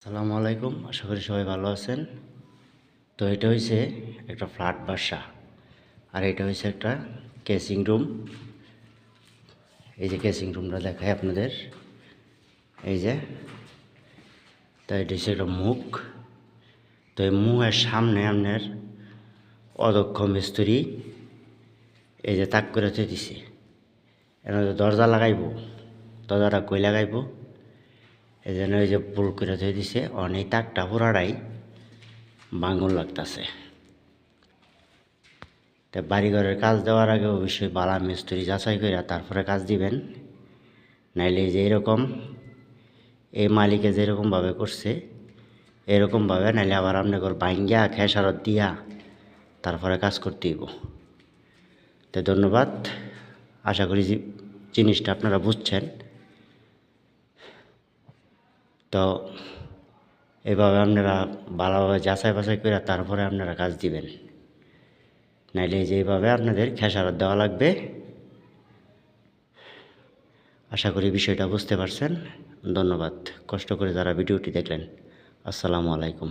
আসসালামু আলাইকুম, আশা করি সবাই ভালো আছেন। তো এটা হইছে একটা ফ্ল্যাট বাসা, আর এটা হইছে একটা কেসিং রুম। এই যে কেসিং রুমটা দেখাই আপনাদের, এই যে। তো এটা হচ্ছে একটা মুখ। তো এই মুখের সামনে আপনার অদক্ষ মিস্ত্রি এই যে তাক করে থুয়ে দিছে। এখানে দরজা লাগাইব, দরজাটা কই লাগাইব এই জন্য এই যে পুল করে থুয়ে দিছে। অনেক তাকটা পুরাটাই ভাঙন লাগতেছে। তা বাড়িঘরের কাজ দেওয়ার আগে অবশ্যই বালা মিস্ত্রি যাচাই করে তারপরে কাজ দিবেন, নাইলে যে এরকম এই মালিকে যেরকমভাবে করছে এরকমভাবে নাইলে আবার আপনার ভাঙ্গিয়া খেসারত দিয়া তারপরে কাজ করতে হইব। তো ধন্যবাদ, আশা করি জিনিসটা আপনারা বুঝছেন। তো এভাবে আপনারা ভালোভাবে যাচাই বাছাই করে তারপরে আপনারা কাজ দিবেন, নাইলে যেভাবে আপনাদের খেসারত দেওয়া লাগবে। আশা করি বিষয়টা বুঝতে পারছেন। ধন্যবাদ, কষ্ট করে যারা ভিডিওটি দেখলেন। আসসালামু আলাইকুম।